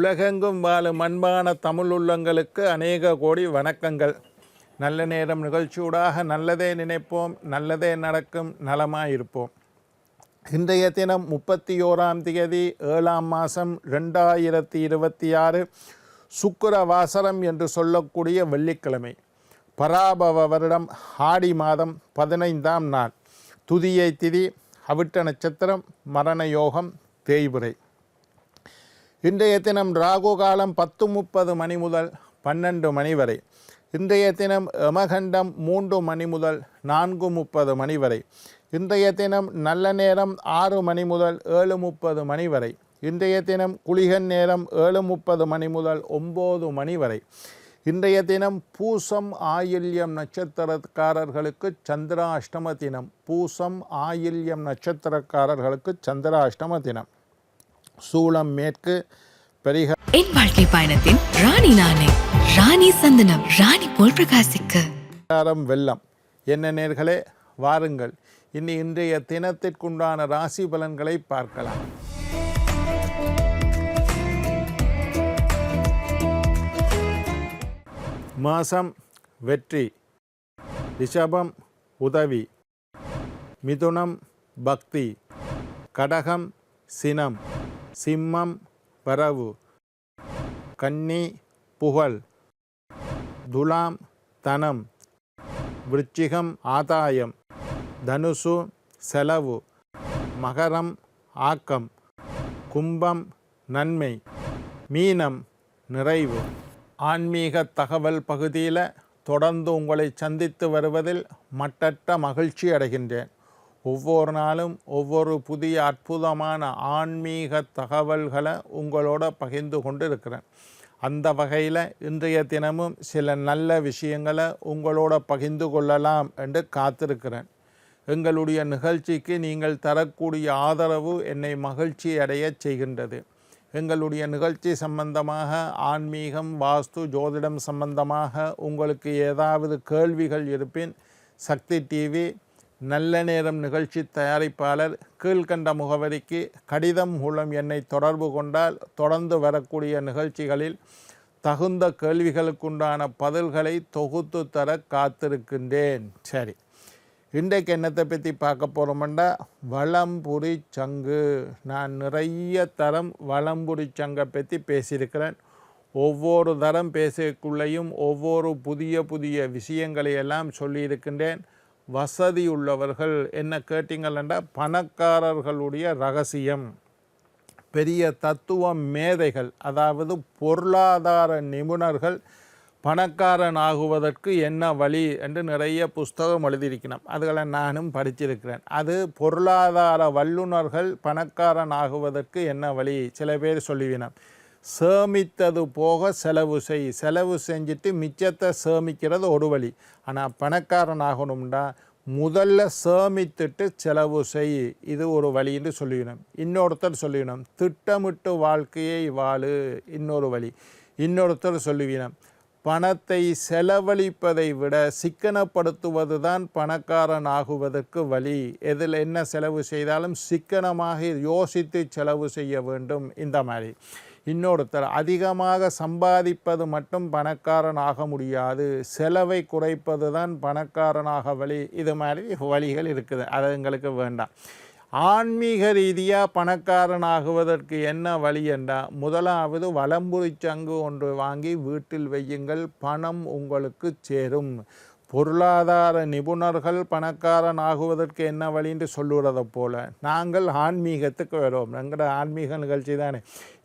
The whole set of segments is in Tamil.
உலகெங்கும் வாழும் அன்பான தமிழ் உள்ளங்களுக்கு அநேக கோடி வணக்கங்கள். நல்ல நேரம் நிகழ்ச்சியூடாக நல்லதே நினைப்போம், நல்லதே நடக்கும், நலமாயிருப்போம். இன்றைய தினம் 31ஆம் தேதி 7ஆம் மாதம் 2026 சுக்கிரவாசரம் என்று சொல்லக்கூடிய வெள்ளிக்கிழமை, பராபவ வருடம் ஆடி மாதம் 15ஆம் நாள், துதியை திதி, அவிட்ட நட்சத்திரம், மரண யோகம், தேய்பிறை. இன்றைய தினம் ராகு காலம் 10:30 மணி முதல் 12 மணி வரை. இன்றைய தினம் யமகண்டம் 3 மணி முதல் 4:30 மணி வரை. இன்றைய தினம் நல்ல நேரம் 6 மணி முதல் 7:30 மணி வரை. இன்றைய தினம் குளிகன் நேரம் 7:30 மணி முதல் 9 மணி வரை. இன்றைய தினம் பூசம் ஆயில்யம் நட்சத்திரக்காரர்களுக்கு சந்திராஷ்டம தினம். பூசம் ஆயில்யம் நட்சத்திரக்காரர்களுக்கு சந்திராஷ்டம தினம். சூளம் மேற்கு பெரிக. என் வாழ்க்கை பயணத்தின் ராணி நானே, ராணி சந்தனம், ராணி போல் பிரகாசிக்க. வெள்ளம். என்ன நேர்களே, வாருங்கள் இன்றைய தினத்திற்குண்டான ராசி பலன்களை பார்க்கலாம். மாசம் வெற்றி, ரிஷபம் உதவி, மிதுனம் பக்தி, கடகம் சினம், சிம்மம் வரவு, கன்னி புகழ், துலாம் தனம், விருச்சிகம் ஆதாயம், தனுசு செலவு, மகரம் ஆக்கம், கும்பம் நன்மை, மீனம் நிறைவு. ஆன்மீக தகவல் பகுதியில் தொடர்ந்து உங்களை சந்தித்து வருவதில் மட்டற்ற மகிழ்ச்சி அடைகின்றேன். ஒவ்வொரு நாளும் ஒவ்வொரு புதிய அற்புதமான ஆன்மீக தகவல்களை உங்களோட பகிர்ந்து கொண்டு இருக்கிறேன். அந்த வகையில் இன்றைய தினமும் சில நல்ல விஷயங்களை உங்களோட பகிர்ந்து கொள்ளலாம் என்று காத்திருக்கிறேன். எங்களுடைய நிகழ்ச்சிக்கு நீங்கள் தரக்கூடிய ஆதரவு என்னை மகிழ்ச்சி அடைய செய்கின்றது. எங்களுடைய நிகழ்ச்சி சம்பந்தமாக, ஆன்மீகம், வாஸ்து, ஜோதிடம் சம்பந்தமாக உங்களுக்கு ஏதாவது கேள்விகள் இருப்பின் சக்தி டிவி நல்ல நேரம் நிகழ்ச்சி தயாரிப்பாளர் கீழ்கண்ட முகவரிக்கு கடிதம் மூலம் என்னை தொடர்பு கொண்டால் தொடர்ந்து வரக்கூடிய நிகழ்ச்சிகளில் தகுந்த கேள்விகளுக்குண்டான பதில்களை தொகுத்து தர காத்திருக்கின்றேன். சரி, இன்றைக்கு என்னத்தை பற்றி பார்க்க போகிறோம்னா வலம்புரி சங்கு. நான் நிறைய தரம் வலம்புரி சங்கை பற்றி பேசியிருக்கிறேன். ஒவ்வொரு தரம் பேசக்குள்ளேயும் ஒவ்வொரு புதிய விஷயங்களை எல்லாம் சொல்லியிருக்கின்றேன். வசதி உள்ளவர்கள் என்ன கேட்டீங்கன்னா, பணக்காரர்களுடைய ரகசியம், பெரிய தத்துவ மேதைகள், அதாவது பொருளாதார நிபுணர்கள் பணக்காரன் ஆகுவதற்கு என்ன வழி என்று நிறைய புஸ்தகம் எழுதியிருக்கணும். அதுகளை நானும் படிச்சிருக்கிறேன். அது பொருளாதார வல்லுநர்கள் பணக்காரன் ஆகுவதற்கு என்ன வழி. சில பேர் சொல்லுவினோம், சேமித்தது போக செலவு செஞ்சுட்டு மிச்சத்தை சேமிக்கிறது ஒரு வழி. ஆனால் பணக்காரன் ஆகணும்டா முதல்ல சேமித்துட்டு செலவு செய், இது ஒரு வழின்னு சொல்லிவினோம். இன்னொருத்தர் சொல்லிவினோம், திட்டமிட்டு வாழ்க்கையை வாழு, இன்னொரு வழி. இன்னொருத்தர் சொல்லுவினோம், பணத்தை செலவழிப்பதை விட சிக்கனப்படுத்துவது தான் பணக்காரன் ஆகுவதற்கு வழி. எதில் என்ன செலவு செய்தாலும் சிக்கனமாக யோசித்து செலவு செய்ய வேண்டும். இந்த மாதிரி. இன்னொருத்தர், அதிகமாக சம்பாதிப்பது மட்டும் பணக்காரன் ஆக முடியாது, செலவை குறைப்பது தான் பணக்காரனாக வழி. இது மாதிரி வழிகள் இருக்குது, அது எங்களுக்கு வேண்டாம். ஆன்மீக ரீதியாக பணக்காரன் ஆகுவதற்கு என்ன வழி என்றால், முதலாவது வலம்புரி சங்கு ஒன்று வாங்கி வீட்டில் வையுங்கள், பணம் உங்களுக்கு சேரும். பொருளாதார நிபுணர்கள் பணக்காரன் ஆகுவதற்கு என்ன வழின்னு சொல்லுறதை போல் நாங்கள் ஆன்மீகத்துக்கு வரோம். எங்களோட ஆன்மீக நிகழ்ச்சி தானே.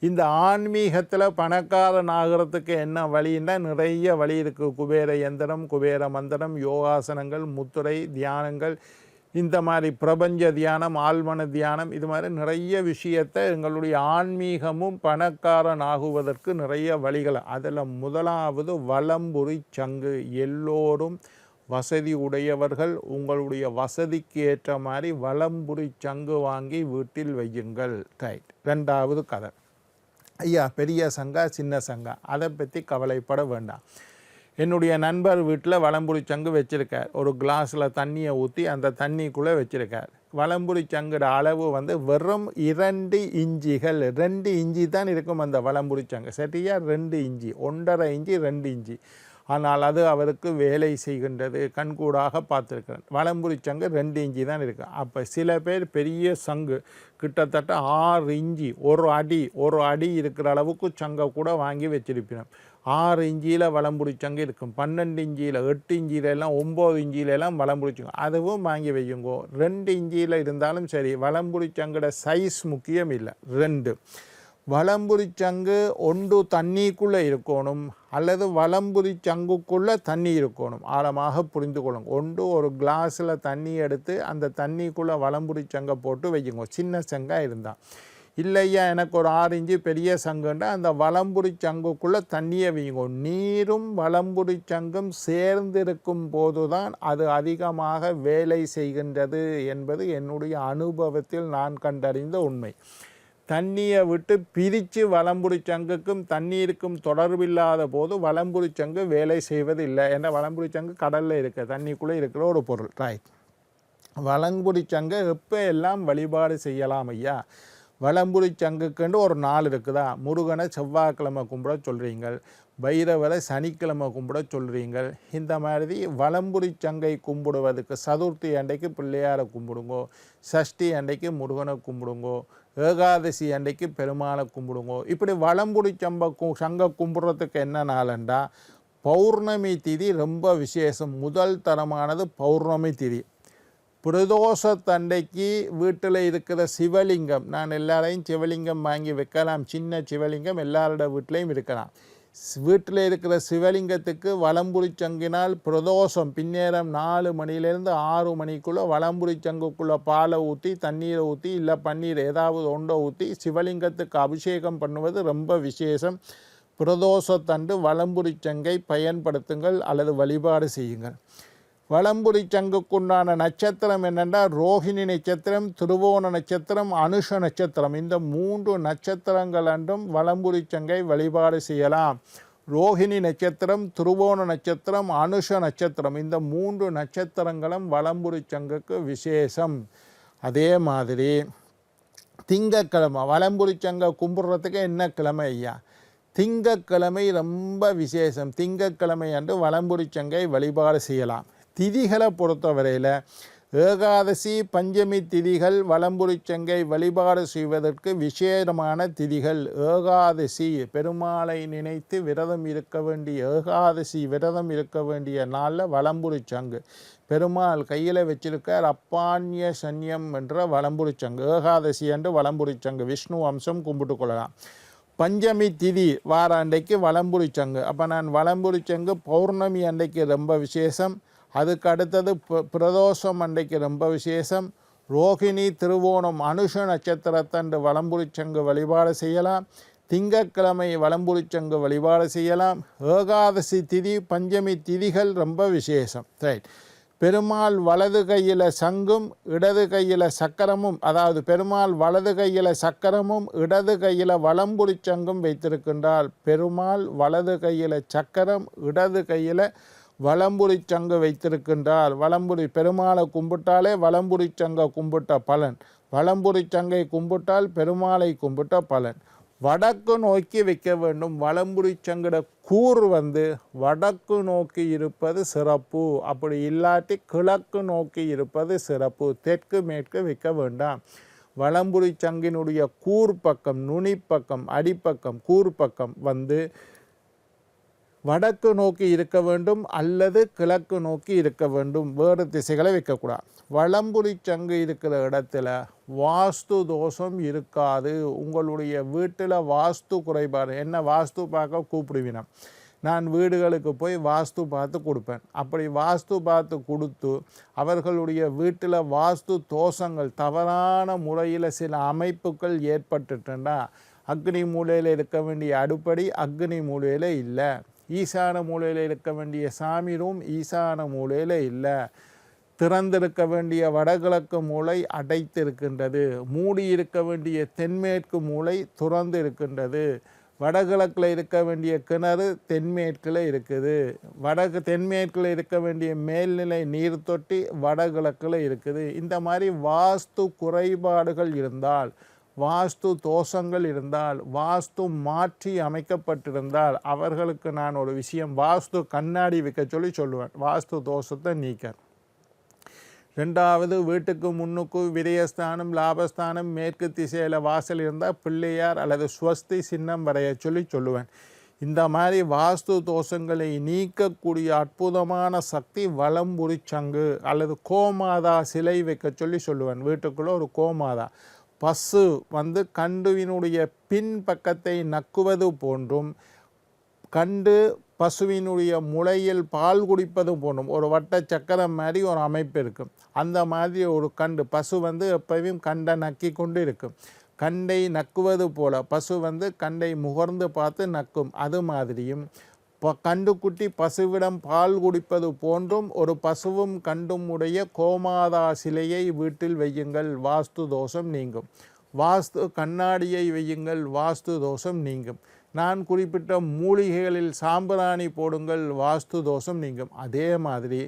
இந்த ஆன்மீகத்தில் பணக்காரன் ஆகிறதுக்கு என்ன வழின்னா நிறைய வழி இருக்குது. குபேர யந்திரம், குபேர மந்திரம், யோகாசனங்கள், முத்துரை தியானங்கள், இந்த மாதிரி பிரபஞ்ச தியானம், ஆழ்மன தியானம், இது மாதிரி நிறைய விஷயத்தை எங்களுடைய ஆன்மீகமும் பணக்காரன் ஆகுவதற்கு நிறைய வழிகள். அதில் முதலாவது வலம்புரி சங்கு. எல்லோரும் வசதி உடையவர்கள் உங்களுடைய வசதிக்கு ஏற்ற மாதிரி வலம்புரி சங்கு வாங்கி வீட்டில் வையுங்கள். ரைட். ரெண்டாவது கதை, ஐயா பெரிய சங்கா சின்ன சங்கா, அதை பற்றி கவலைப்பட வேண்டாம். என்னுடைய நண்பர் வீட்டில் வலம்புரி சங்கு வச்சுருக்கார். ஒரு கிளாஸில் தண்ணியை ஊற்றி அந்த தண்ணிக்குள்ளே வச்சுருக்கார். வலம்புரி சங்குட அளவு வந்து வெறும் 2 இஞ்சிகள், 2 இஞ்சி தான் இருக்கும் அந்த வலம்புரி சங்கு. சரியா 2 இஞ்சி, 1.5 இஞ்சி 2 இஞ்சி. ஆனால் அது அவருக்கு வேலை செய்கின்றது. கண்கூடாக பார்த்துருக்கிறேன். வலம்புரி சங்கு 2 இஞ்சி தான் இருக்குது. அப்போ சில பேர் பெரிய சங்கு கிட்டத்தட்ட 6 இஞ்சி, ஒரு அடி இருக்கிற அளவுக்கு சங்கை கூட வாங்கி வச்சிருப்பினோம். 6 இஞ்சியில் வலம்புரி சங்கு இருக்கும், 12 இஞ்சியில், 8 இஞ்சியிலெல்லாம், 9 இஞ்சியிலெல்லாம் வலம்புரி சங்கு. அதுவும் வாங்கி வையுங்கோ. 2 இஞ்சியில் இருந்தாலும் சரி. வலம்புரி சங்குட சைஸ் முக்கியம் இல்லை. 2 வலம்புரி சங்கு ஒன்று தண்ணிக்குள்ளே இருக்கணும் அல்லது வலம்புரி சங்குக்குள்ளே தண்ணி இருக்கணும். ஆழமாக புரிந்து கொள்ளுங்க. ஒன்று ஒரு கிளாஸில் தண்ணி எடுத்து அந்த தண்ணிக்குள்ளே வலம்புரி சங்கை போட்டு வைக்குங்க, சின்ன சங்காக இருந்தால். இல்லையா எனக்கு ஒரு 6 இஞ்சி பெரிய சங்குண்டா அந்த வலம்புரி சங்குக்குள்ளே தண்ணியை வையுங்க. நீரும் வலம்புரி சங்கும் சேர்ந்திருக்கும் போது தான் அது அதிகமாக வேலை செய்கின்றது என்பது என்னுடைய அனுபவத்தில் நான் கண்டறிந்த உண்மை. தண்ணியை விட்டு பிரித்து வலம்புரி சங்குக்கும் தண்ணீருக்கும் தொடர்பில்லாத போது வலம்புரி சங்கு வேலை செய்வது இல்லை. ஏன்னா வலம்புரி சங்கு கடலில் இருக்க தண்ணிக்குள்ளே இருக்கிற ஒரு பொருள். ரைட். வலம்புரி சங்கை எப்போ எல்லாம் வழிபாடு செய்யலாம் ஐயா? வலம்புரி சங்குக்குண்டு ஒரு நாள் இருக்குதா? முருகனை செவ்வாய்க்கிழமை கும்பிட சொல்கிறீங்கள், பைரவரை சனிக்கிழமை கும்பிட சொல்கிறீங்கள். இந்த மாதிரி வலம்புரி சங்கை கும்பிடுவதுக்கு சதுர்த்தி அன்றைக்கு பிள்ளையாரை கும்பிடுங்கோ, சஷ்டி அன்றைக்கு முருகனை கும்பிடுங்கோ, ஏகாதசி அன்றைக்கு பெருமாளை கும்பிடுங்கோ. இப்படி வலம்புரி சங்கை கும்பிட்றதுக்கு என்ன நாளண்டா பௌர்ணமி திதி ரொம்ப விசேஷம். முதல் தரமானது பௌர்ணமி திதி. பிரதோஷத்தண்டைக்கு வீட்டில் இருக்கிற சிவலிங்கம், நான் எல்லாரையும் சிவலிங்கம் வாங்கி வைக்கலாம். சின்ன சிவலிங்கம் எல்லாரோட வீட்டிலையும் இருக்கலாம். வீட்டில் இருக்கிற சிவலிங்கத்துக்கு வலம்புரி சங்கினால் பிரதோஷம் பின்னேரம் 4 மணிலேருந்து 6 மணிக்குள்ளே வலம்புரி சங்குக்குள்ளே பாலை ஊற்றி, தண்ணீரை ஊற்றி, இல்லை பன்னீர் ஏதாவது ஒன்றை ஊற்றி சிவலிங்கத்துக்கு அபிஷேகம் பண்ணுவது ரொம்ப விசேஷம். பிரதோஷத்தண்டு வலம்புரி சங்கை பயன்படுத்துங்கள் அல்லது வழிபாடு செய்யுங்கள். வலம்புரி சங்குக்குண்டான நட்சத்திரம் என்னென்னா ரோஹிணி நட்சத்திரம், திருவோண நட்சத்திரம், அனுஷ நட்சத்திரம். இந்த 3 நட்சத்திரங்கள் அன்றும் வலம்புரி சங்கை வழிபாடு செய்யலாம். ரோஹிணி நட்சத்திரம், திருவோண நட்சத்திரம், அனுஷ நட்சத்திரம், இந்த 3 நட்சத்திரங்களும் வலம்புரி சங்குக்கு விசேஷம். அதே மாதிரி திங்கக்கிழமை வலம்புரி சங்கை கும்பிட்றதுக்கு என்ன கிழமை ஐயா? திங்கக்கிழமை ரொம்ப விசேஷம். திங்கக்கிழமை அன்று வலம்புரி சங்கை வழிபாடு செய்யலாம். திதிகளை பொறுத்தவரையில் ஏகாதசி பஞ்சமி திதிகள் வலம்புரி சங்கை வழிபாடு செய்வதற்கு விசேஷமான திதிகள். ஏகாதசி பெருமாளை நினைத்து விரதம் இருக்க வேண்டிய, ஏகாதசி விரதம் இருக்க வேண்டிய நாளில் வலம்புரி சங்கு பெருமாள் கையில் வச்சிருக்கார். அப்பான்ய சன்யம் என்ற வலம்புரி சங்கு ஏகாதசி அன்று வலம்புரி சங்கு விஷ்ணு அம்சம் கும்பிட்டு கொள்ளலாம். பஞ்சமி திதி வார அன்றைக்கு வலம்புரி சங்கு. அப்போ நான் வலம்புரி சங்கு பௌர்ணமி அன்றைக்கு ரொம்ப விசேஷம். அதுக்கு அடுத்தது பிரதோஷம் அன்றைக்கு ரொம்ப விசேஷம். ரோகிணி திருவோணம் அனுஷ நட்சத்திரத்தன்று வலம்புரி சங்கு வழிபாடு செய்யலாம். திங்கட்கிழமை வலம்புரி சங்கு வழிபாடு செய்யலாம். ஏகாதசி திதி பஞ்சமி திதிகள் ரொம்ப விசேஷம். ரைட். பெருமாள் வலது கையில் சங்கும் இடது கையில் சக்கரமும், அதாவது பெருமாள் வலது கையில் சக்கரமும் இடது கையில் வலம்புரி சங்கும் வைத்திருக்கின்றால், பெருமாள் வலது கையில் சக்கரம் இடது கையில் வலம்புரி சங்கு வைத்திருக்கின்றார். வலம்புரி பெருமாளை கும்பிட்டாலே வலம்புரி சங்கை கும்பிட்ட பலன், வலம்புரி சங்கை கும்பிட்டால் பெருமாளை கும்பிட்ட பலன். வடக்கு நோக்கி வைக்க வேண்டும். வலம்புரி சங்கட கூர் வந்து வடக்கு நோக்கி இருப்பது சிறப்பு. அப்படி இல்லாட்டி கிழக்கு நோக்கி இருப்பது சிறப்பு. தெற்கு மேற்கு வைக்க வேண்டாம். வலம்புரி சங்கினுடைய கூர் பக்கம், நுனிப்பக்கம், அடிப்பக்கம், கூர் பக்கம் வந்து வடக்கு நோக்கி இருக்க வேண்டும் அல்லது கிழக்கு நோக்கி இருக்க வேண்டும். வேறு திசைகளை வைக்கக்கூடாது. வலம்புரி சங்கு இருக்கிற இடத்துல வாஸ்து தோஷம் இருக்காது. உங்களுடைய வீட்டில் வாஸ்து குறைபாடு என்ன, வாஸ்து பார்க்க கூப்பிடுவினா, நான் வீடுகளுக்கு போய் வாஸ்து பார்த்து கொடுப்பேன். அப்படி வாஸ்து பார்த்து கொடுத்து அவர்களுடைய வீட்டில் வாஸ்து தோஷங்கள் தவறான முறையில் சில அமைப்புகள் ஏற்பட்டுட்டா, அக்னி மூலையில் இருக்க வேண்டிய அடுப்படி அக்னி மூலையில் இல்லை, ஈசான மூலையில் இருக்க வேண்டிய சாமி ரூம் ஈசான மூலையில் இல்லை, திறந்திருக்க வேண்டிய வடகிழக்கு மூலை அடைத்திருக்கின்றது, மூடி இருக்க வேண்டிய தென்மேற்கு மூலை துறந்து இருக்கின்றது, வடகிழக்கில் இருக்க வேண்டிய கிணறு தென்மேற்கில் இருக்குது. தென்மேற்கில் இருக்க வேண்டிய மேல்நிலை நீர் தொட்டி வடகிழக்கில் இருக்குது. இந்த மாதிரி வாஸ்து குறைபாடுகள் இருந்தால், வாஸ்து தோஷங்கள் இருந்தால், வாஸ்து மாற்றி அமைக்கப்பட்டிருந்தால் அவர்களுக்கு நான் ஒரு விஷயம் வாஸ்து கண்ணாடி வைக்க சொல்லுவேன். வாஸ்து தோஷத்தை நீக்க. ரெண்டாவது, வீட்டுக்கு முன்னுக்கு விரயஸ்தானம் லாபஸ்தானம் மேற்கு திசையில் வாசல் இருந்தால் பிள்ளையார் அல்லது ஸ்வஸ்தி சின்னம் வரைய சொல்லுவேன். இந்த மாதிரி வாஸ்து தோஷங்களை நீக்கக்கூடிய அற்புதமான சக்தி வலம்புரி சங்கு அல்லது கோமாதா சிலை வைக்க சொல்லுவேன். வீட்டுக்குள்ளே ஒரு கோமாதா பசு கண்டுவினுடைய பின் பக்கத்தை நக்குவது போன்றும் கண்டு பசுவினுடைய முளையில் பால் குடிப்பது போன்றும் ஒரு வட்ட சக்கரம் மாதிரி ஒரு அமைப்பு இருக்கும். அந்த மாதிரி ஒரு கண்டு பசு எப்பவும் கண்டை நக்கி கொண்டு இருக்கும். கண்டை நக்குவது போல பசு கண்டை முகர்ந்து பார்த்து நக்கும். அது மாதிரியும் கண்டுக்குட்டி பசுவிடம் பால் குடிப்பது போன்றும் ஒரு பசுவும் கண்டும் உடைய கோமாதா சிலையை வீட்டில் வையுங்கள், வாஸ்து தோஷம் நீங்கும். வாஸ்து கண்ணாடியை வையுங்கள், வாஸ்து தோஷம் நீங்கும். நான் குறிப்பிட்ட மூலிகைகளில் சாம்பிராணி போடுங்கள், வாஸ்து தோஷம் நீங்கும். அதே மாதிரி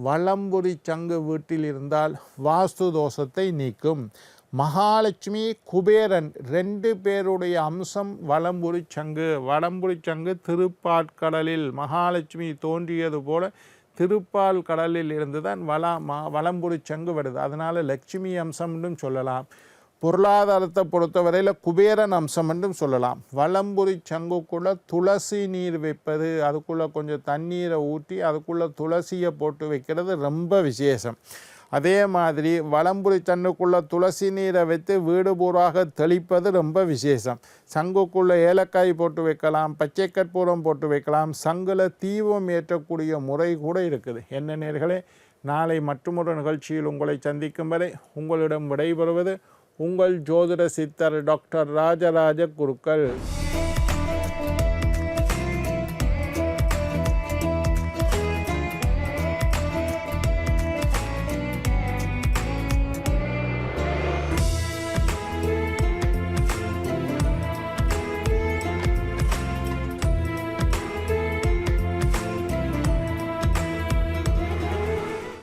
வலம்புரி சங்கு வீட்டில் இருந்தால் வாஸ்து தோஷத்தை நீக்கும். மகாலட்சுமி குபேரன் 2 பேருடைய அம்சம் வலம்புரி சங்கு. வலம்புரி சங்கு திருப்பாற்கடலில் மகாலட்சுமி தோன்றியது போல திருப்பால் கடலில் இருந்து தான் வலம்புரி சங்கு வருது. அதனால் லட்சுமி அம்சம் என்றும் சொல்லலாம். பொருளாதாரத்தை பொறுத்தவரையில் குபேரன் அம்சம் என்றும் சொல்லலாம். வலம்புரி சங்குக்குள்ளே துளசி நீர் வைப்பது, அதுக்குள்ளே கொஞ்சம் தண்ணீரை ஊற்றி அதுக்குள்ளே துளசியை போட்டு வைக்கிறது ரொம்ப விசேஷம். அதே மாதிரி வலம்புரி சங்குக்குள்ளே துளசி நீரை வைத்து வீடு பூராக தெளிப்பது ரொம்ப விசேஷம். சங்குக்குள்ளே ஏலக்காய் போட்டு வைக்கலாம், பச்சை கற்பூரம் போட்டு வைக்கலாம். சங்குல தீபம் ஏற்றக்கூடிய முறை கூட இருக்குது. என்ன நேயர்களே, நாளை மற்றொரு நிகழ்ச்சியில் உங்களை சந்திக்கும் வரை உங்களிடம் விடைபெறுவது உங்கள் ஜோதிட சித்தர் டாக்டர் ராஜராஜ குருக்கள்.